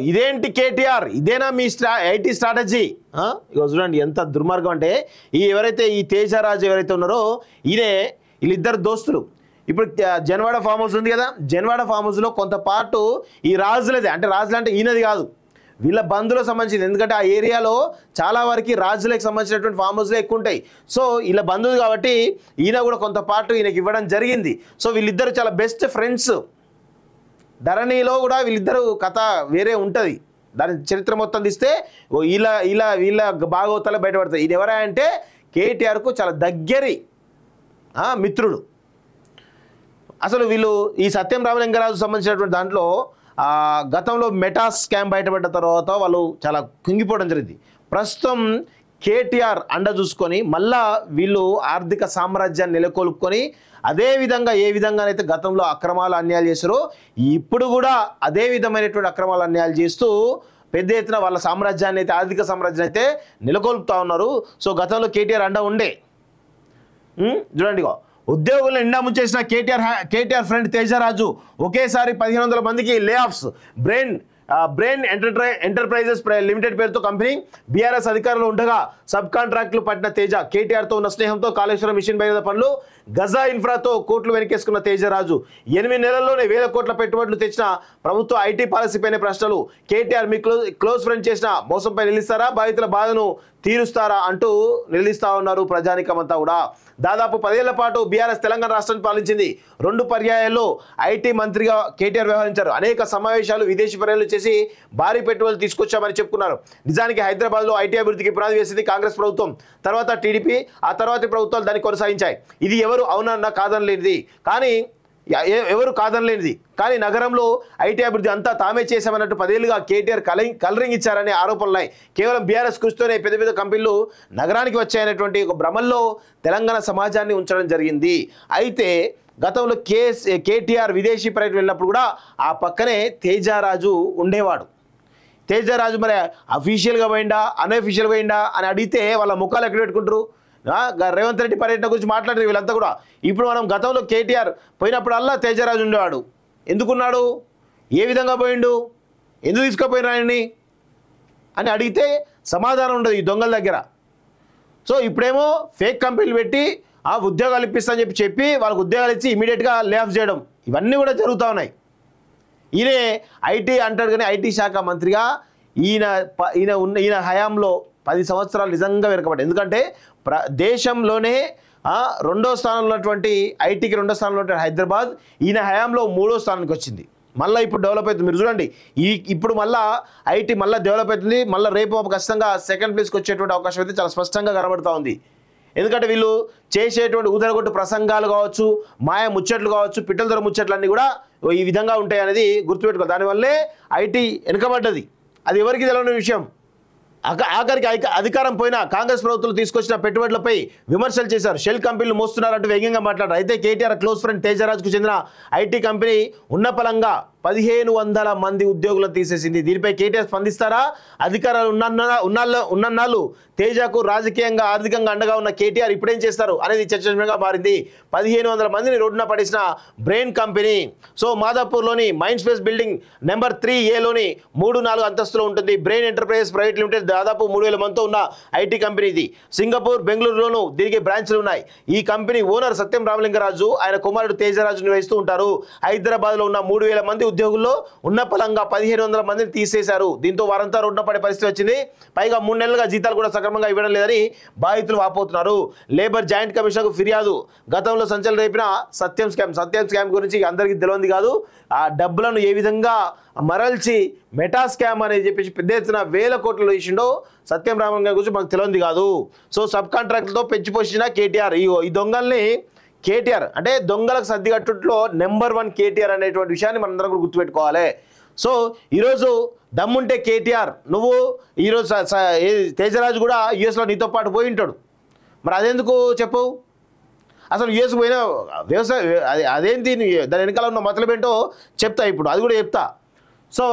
ఇదేంటి కేటీఆర్, ఇదేనా మీ IT strategy? ఇక చూడండి ఎంత దుర్మార్గం అంటే, ఎవరైతే ఈ తేజరాజు ఎవరైతే ఉన్నారో వీళ్ళిద్దరు దోస్తులు. ఇప్పుడు జన్వాడ ఫామ్ హౌస్ ఉంది కదా, జన్వాడ ఫామ్ హౌస్లో కొంత పార్టు ఈ రాజులదే. అంటే రాజులు అంటే ఈయనది కాదు, వీళ్ళ బంధువులకు సంబంధించింది. ఎందుకంటే ఆ ఏరియాలో చాలా వరకు రాజులకు సంబంధించినటువంటి ఫామ్ హౌస్లో ఎక్కువ ఉంటాయి. సో వీళ్ళ బంధువులు కాబట్టి ఈయన కూడా కొంత పార్టు ఈయనకి ఇవ్వడం జరిగింది. సో వీళ్ళిద్దరు చాలా బెస్ట్ ఫ్రెండ్స్. ధరణిలో కూడా వీళ్ళిద్దరు కథ వేరే ఉంటుంది. దాని చరిత్ర మొత్తం తీస్తే వీళ్ళ భాగవతాలు బయటపడతాయి. ఇది ఎవరా అంటే కేటీఆర్కు చాలా దగ్గరి మిత్రుడు. అసలు వీళ్ళు ఈ సత్యం రామలింగరాజు సంబంధించినటువంటి దాంట్లో గతంలో మెటా స్కామ్ బయటపడ్డ తర్వాత వాళ్ళు చాలా కుంగిపోవడం జరిగింది. ప్రస్తుతం కేటీఆర్ అండ చూసుకొని మళ్ళా వీళ్ళు ఆర్థిక సామ్రాజ్యాన్ని నెలకొల్పుకొని అదే విధంగా ఏ విధంగానైతే గతంలో అక్రమాలు అన్యాయాలు చేశారో ఇప్పుడు కూడా అదే విధమైనటువంటి అక్రమాలు అన్యాయాలు చేస్తూ పెద్ద ఎత్తున వాళ్ళ సామ్రాజ్యాన్ని అయితే ఆర్థిక సామ్రాజ్యాన్ని అయితే నెలకొల్పుతా ఉన్నారు. సో గతంలో కేటీఆర్ అండ ఉండే చూడండి, ఉద్యోగులను నిండా ముంచేసిన కేటీఆర్ ఫ్రెండ్ తేజరాజు ఒకేసారి 1500 మందికి లే ఆఫ్స్. బ్రెయిన్ ఎంటర్ప్రైజెస్ లిమిటెడ్ పేరుతో కంపెనీ బీఆర్ఎస్ అధికారంలో ఉండగా సబ్ కాంట్రాక్టులు పట్టిన తేజ కేటీఆర్తో ఉన్న స్నేహంతో కాళేశ్వరం మిషన్ భగీరథ పనులు గజా ఇన్ఫ్రాతో కోట్లు వెనకేసుకున్న తేజరాజు 8 నెలల్లోనే 1000 కోట్ల పెట్టుబడులు తెచ్చిన ప్రభుత్వ ఐటీ పాలసీపైన ప్రశ్నలు. కేటీఆర్ మీ క్లోజ్ ఫ్రెండ్ చేసిన మోసంపై నిలుస్తారా, బాధితుల బాధను తీరుస్తారా అంటూ నిలదీస్తా ఉన్నారు ప్రజానికమంతా కూడా. దాదాపు 10 ఏళ్ల పాటు బీఆర్ఎస్ తెలంగాణ రాష్ట్రాన్ని పాలించింది. 2 పర్యాయాల్లో ఐటీ మంత్రిగా కేటీఆర్ వ్యవహరించారు. అనేక సమావేశాలు, విదేశీ పర్యటనలు చేసి భారీ పెట్టుబడులు తీసుకొచ్చామని చెప్పుకున్నారు. నిజానికి హైదరాబాద్లో ఐటీ అభివృద్ధికి పునాది వేసింది కాంగ్రెస్ ప్రభుత్వం, తర్వాత టీడీపీ, ఆ తర్వాతి ప్రభుత్వాలు దాన్ని కొనసాగించాయి. ఇది ఎవరు అవునన్నా కాదనలేనిది కానీ నగరంలో ఐటీ అభివృద్ధి అంతా తామే చేశామన్నట్టు 10 ఏళ్లుగా కేటీఆర్ కలరింగ్ ఇచ్చారనే ఆరోపణలున్నాయి. కేవలం బీఆర్ఎస్ కృషితోనే పెద్ద పెద్ద కంపెనీలు నగరానికి వచ్చాయనేటువంటి ఒక భ్రమల్లో తెలంగాణ సమాజాన్ని ఉంచడం జరిగింది. అయితే గతంలో కేటీఆర్ విదేశీ పర్యటన వెళ్ళినప్పుడు కూడా ఆ పక్కనే తేజరాజు ఉండేవాడు. తేజరాజు మరి అఫీషియల్గా పోయిందా అన్అఫీషియల్గా పోయిందా అని అడిగితే వాళ్ళ ముఖాలు ఎక్కడ పెట్టుకుంటారు. రేవంత్ రెడ్డి పర్యటన గురించి మాట్లాడారు వీళ్ళంతా కూడా. ఇప్పుడు మనం గతంలో కేటీఆర్ పోయినప్పుడల్లా తేజరాజు ఉండేవాడు. ఎందుకున్నాడు, ఏ విధంగా పోయిండు, ఎందుకు తీసుకుపోయిన ఆయన్ని అని అడిగితే సమాధానం ఉండదు ఈ దొంగల దగ్గర. సో ఇప్పుడేమో ఫేక్ కంపెనీలు పెట్టి ఉద్యోగాలు ఇప్పిస్తా అని చెప్పి వాళ్ళకు ఉద్యోగాలు ఇచ్చి ఇమీడియట్గా లే ఆఫ్ చేయడం, ఇవన్నీ కూడా జరుగుతూ ఉన్నాయి. ఈయనే ఐటీ అంటాడు కానీ ఐటీ శాఖ మంత్రిగా ఈయన హయాంలో 10 సంవత్సరాలు నిజంగా వెనకబడ్డాయి. ఎందుకంటే దేశంలోనే 2వ స్థానంలో ఉన్నటువంటి ఐటీకి 2వ స్థానంలో ఉన్నటువంటి హైదరాబాద్ ఈయన హయాంలో 3వ స్థానానికి వచ్చింది. మళ్ళీ ఇప్పుడు డెవలప్ అవుతుంది. మీరు చూడండి, ఇప్పుడు మళ్ళీ ఐటీ మళ్ళీ డెవలప్ అవుతుంది. మళ్ళీ రేపు ఖచ్చితంగా 2nd ప్లేస్కి వచ్చేటువంటి అవకాశం అయితే చాలా స్పష్టంగా కనబడుతూ ఉంది. ఎందుకంటే వీళ్ళు చేసేటువంటి ఊదరగొట్టు ప్రసంగాలు కావచ్చు, మాయ ముచ్చట్లు కావచ్చు, పిట్టల ధర ముచ్చట్లన్నీ కూడా ఈ విధంగా ఉంటాయి అనేది గుర్తుపెట్టుకోవాలి. దానివల్లే ఐటీ వెనుకబడ్డది. అది ఎవరికి తెలియని విషయం. ఆఖరికి అధికారం పోయినా కాంగ్రెస్ ప్రభుత్వం తీసుకొచ్చిన పెట్టుబడులపై విమర్శలు చేశారు. షెల్ కంపెనీలు మోస్తున్నారంటూ వేగంగా మాట్లాడారు. అయితే కేటీఆర్ క్లోజ్ ఫ్రెండ్ తేజరాజుకు చెందిన ఐటీ కంపెనీ ఉన్నపలంగా 1500 మంది ఉద్యోగులను తీసేసింది. దీనిపై కేటీఆర్ స్పందిస్తారా? అధికారాలు ఉన్నన్నాళ్ళు తేజకు రాజకీయంగా ఆర్థికంగా అండగా ఉన్న కేటీఆర్ ఇప్పుడేం చేస్తారు అనేది చర్చనీయంగా మారింది. 1500 మందిని రోడ్డున పడేసిన బ్రెయిన్ కంపెనీ. సో మాదాపూర్లోని Mindspace building number 3A లోని 3-4 అంతస్తులో ఉంటుంది. బ్రెయిన్ ఎంటర్ప్రైజెస్ ప్రైవేట్ లిమిటెడ్ దాదాపు 3000 మందితో ఉన్న ఐటీ కంపెనీ ఇది. సింగపూర్, బెంగళూరులోనూ దీనికి బ్రాంచ్లు ఉన్నాయి. ఈ కంపెనీ ఓనర్ సత్యం రామలింగరాజు, ఆయన కుమారుడు తేజరాజు నిర్వహిస్తూ ఉంటారు. హైదరాబాద్లో ఉన్న 3000 మంది ఉద్యోగుల్లో ఉన్న పలంగా 1500 మందిని తీసేశారు. దీంతో వారంతా రోడ్డున పడే పరిస్థితి వచ్చింది. పైగా 3 నెలలుగా జీతాలు కూడా సక్రమంగా ఇవ్వడం లేదని బాధితులు వాపోతున్నారు. లేబర్ జాయింట్ కమిషనర్కు ఫిర్యాదు. గతంలో సంచలనం రేపిన సత్యం స్కామ్ గురించి అందరికీ తెలియదు కాదు. ఆ డబ్బులను ఏ విధంగా మరల్చి మెటా స్కామ్ అని చెప్పేసి పెద్ద ఎత్తున 1000 కోట్లు ఇచ్చిండో సత్యం రామలింగ గురించి మనకు తెలియదు కాదు. సో సబ్ కాంట్రాక్టులతో పెంచిపోసిన కేటీఆర్ ఈ దొంగల్ని కేటీఆర్ అంటే దొంగలకు సర్దిగట్టుట్లో నెంబర్ 1 కేటీఆర్ అనేటువంటి విషయాన్ని మనందరం కూడా గుర్తుపెట్టుకోవాలి. సో ఈరోజు దమ్ముంటే కేటీఆర్ నువ్వు ఈరోజు తేజరాజు కూడా యుఎస్లో నీతో పాటు పోయి ఉంటాడు. మరి అదెందుకు చెప్పు? అసలు యుఎస్ పోయిన వ్యవసాయ అదేంటి దాని వెనకాల ఉన్న మతలబేంటో చెప్తా, ఇప్పుడు అది కూడా చెప్తా. సో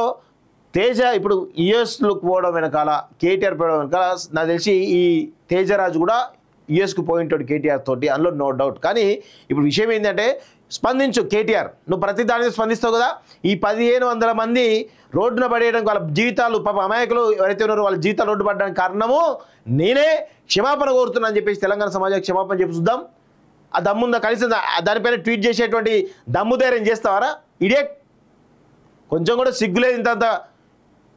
తేజ ఇప్పుడు యుఎస్లోకి పోవడం వెనకాల కేటీఆర్ పోవడం వెనకాల నాకు తెలిసి ఈ తేజరాజు కూడా యుఎస్కు పోయి ఉంటాడు కేటీఆర్ తోటి, అందులో నో డౌట్. కానీ ఇప్పుడు విషయం ఏంటంటే స్పందించు కేటీఆర్, నువ్వు ప్రతి దానికి స్పందిస్తావు కదా. ఈ 1500 మంది రోడ్డున పడేయడానికి వాళ్ళ జీవితాలు పాప అమాయకులు ఎవరైతే ఉన్నారో వాళ్ళ జీవితాలు రోడ్డు పడడానికి కారణము నేనే, క్షమాపణ కోరుతున్నా అని చెప్పేసి తెలంగాణ సమాజానికి క్షమాపణ చెప్పి చూద్దాం. ఆ దమ్ముందా కనీసం దానిపైన ట్వీట్ చేసేటువంటి దమ్ము ధైర్యం చేస్తావారా? ఇడియట్, కొంచెం కూడా సిగ్గులేదు. ఇంత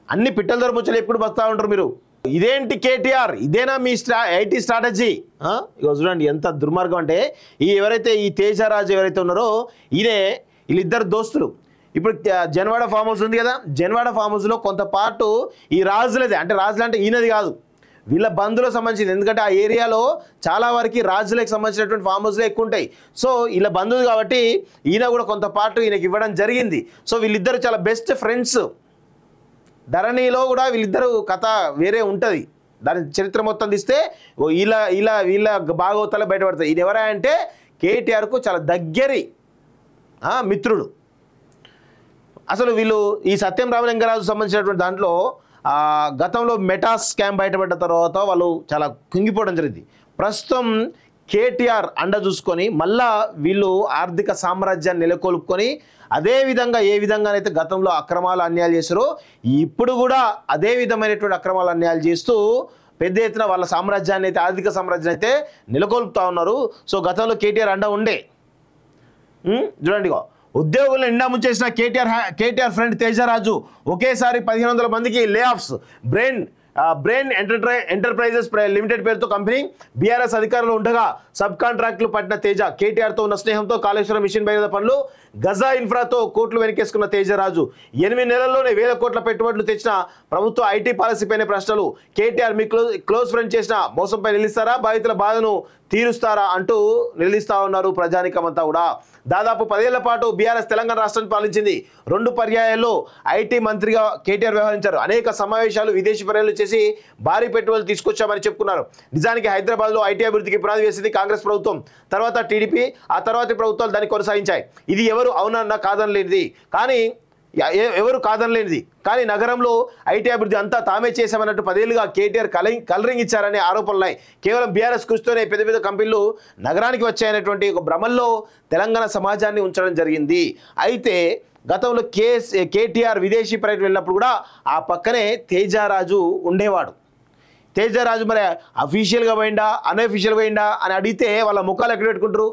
అన్ని పిట్టల ధర ముచ్చలు ఎప్పుడు బస్తా ఉంటారు మీరు. ఇదేంటి కేటీఆర్, ఇదేనా మీ ఐటీ స్ట్రాటజీ? ఇక చూడండి ఎంత దుర్మార్గం అంటే, ఎవరైతే ఈ తేజరాజు ఎవరైతే ఉన్నారో వీళ్ళిద్దరు దోస్తులు. ఇప్పుడు జన్వాడ ఫామ్ హౌస్ ఉంది కదా, జన్వాడ ఫామ్ హౌస్లో కొంత పాటు ఈ రాజులదే, అంటే రాజులు అంటే ఈయనది కాదు, వీళ్ళ బంధువులకు సంబంధించింది. ఎందుకంటే ఆ ఏరియాలో చాలా వరకు రాజులకు సంబంధించినటువంటి ఫామ్ హౌస్లే ఎక్కువ ఉంటాయి. సో వీళ్ళ బంధువులు కాబట్టి ఈయన కూడా కొంత పాటు ఈయనకి ఇవ్వడం జరిగింది. సో వీళ్ళిద్దరు చాలా బెస్ట్ ఫ్రెండ్స్. ధరణిలో కూడా వీళ్ళిద్దరు కథ వేరే ఉంటుంది, దాని చరిత్ర మొత్తం తీస్తే వీళ్ళ భాగవతాలు బయటపడతాయి. ఇది ఎవరా అంటే కేటీఆర్కు చాలా దగ్గరి మిత్రుడు. అసలు వీళ్ళు ఈ సత్యం రామలింగరాజు సంబంధించినటువంటి దాంట్లో గతంలో మెటా స్కామ్ బయటపడ్డ తర్వాత వాళ్ళు చాలా కుంగిపోవడం జరిగింది. ప్రస్తుతం కేటీఆర్ అండ చూసుకొని మళ్ళా వీళ్ళు ఆర్థిక సామ్రాజ్యాన్ని నెలకొల్పుకొని అదే విధంగా ఏ విధంగానైతే గతంలో అక్రమాలు అన్యాయాలు చేశారో ఇప్పుడు కూడా అదే విధమైనటువంటి అక్రమాలు అన్యాయాలు చేస్తూ పెద్ద ఎత్తున వాళ్ళ సామ్రాజ్యాన్ని అయితే ఆర్థిక సామ్రాజ్యాన్ని అయితే నెలకొల్పుతా ఉన్నారు. సో గతంలో కేటీఆర్ అండ ఉండే చూడండి, ఉద్యోగులను నిండా ముంచేసిన కేటీఆర్ ఫ్రెండ్ తేజరాజు ఒకేసారి 1500 మందికి లే ఆఫ్స్. బ్రెయిన్ ఎంటర్ప్రైజెస్ లిమిటెడ్ పేరుతో కంపెనీ బీఆర్ఎస్ అధికారంలో ఉండగా సబ్ కాంట్రాక్టులు పట్టిన తేజ కేటీఆర్తో ఉన్న స్నేహంతో కాళేశ్వరం మిషన్ భగీరథ పనులు గజా ఇన్ఫ్రాతో కోట్లు వెనకేసుకున్న తేజరాజు 8 నెలల్లోనే 1000 కోట్ల పెట్టుబడులు తెచ్చిన ప్రభుత్వ ఐటీ పాలసీపైన ప్రశ్నలు. కేటీఆర్ మీ క్లోజ్ ఫ్రెండ్ చేసిన మోసంపై నిలుస్తారా, బాధితుల బాధను తీరుస్తారా అంటూ నిలదీస్తా ఉన్నారు ప్రజానికమంతా కూడా. దాదాపు 10 ఏళ్ల పాటు బీఆర్ఎస్ తెలంగాణ రాష్ట్రాన్ని పాలించింది. 2 పర్యాయాల్లో ఐటీ మంత్రిగా కేటీఆర్ వ్యవహరించారు. అనేక సమావేశాలు, విదేశీ పర్యటనలు చేసి భారీ పెట్టుబడులు తీసుకొచ్చామని చెప్పుకున్నారు. నిజానికి హైదరాబాద్లో ఐటీ అభివృద్ధికి పునాది వేసింది కాంగ్రెస్ ప్రభుత్వం, తర్వాత టీడీపీ, ఆ తర్వాతి ప్రభుత్వాలు దాన్ని కొనసాగించాయి. ఇది ఎవరు అవునన్నా కాదనలేనిది, కానీ నగరంలో ఐటీ అభివృద్ధి అంతా తామే చేశామన్నట్టు 10 ఏళ్లుగా కేటీఆర్ కలరింగ్ ఇచ్చారనే ఆరోపణలున్నాయి. కేవలం బీఆర్ఎస్ కృషితోనే పెద్ద పెద్ద కంపెనీలు నగరానికి వచ్చాయనేటువంటి ఒక భ్రమల్లో తెలంగాణ సమాజాన్ని ఉంచడం జరిగింది. అయితే గతంలో కేటీఆర్ విదేశీ పర్యటన వెళ్ళినప్పుడు కూడా ఆ పక్కనే తేజరాజు ఉండేవాడు. తేజరాజు మరి అఫీషియల్గా పోయిందా అన్అఫీషియల్గా పోయిందా అని అడిగితే వాళ్ళ ముఖాలు ఎక్కడ పెట్టుకుంటారు.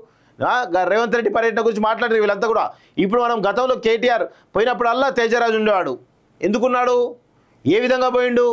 రేవంత్ రెడ్డి పర్యటన గురించి మాట్లాడారు వీళ్ళంతా కూడా. ఇప్పుడు మనం గతంలో కేటీఆర్ పోయినప్పుడల్లా తేజరాజు ఉండేవాడు. ఎందుకున్నాడు, ఏ విధంగా పోయిండు?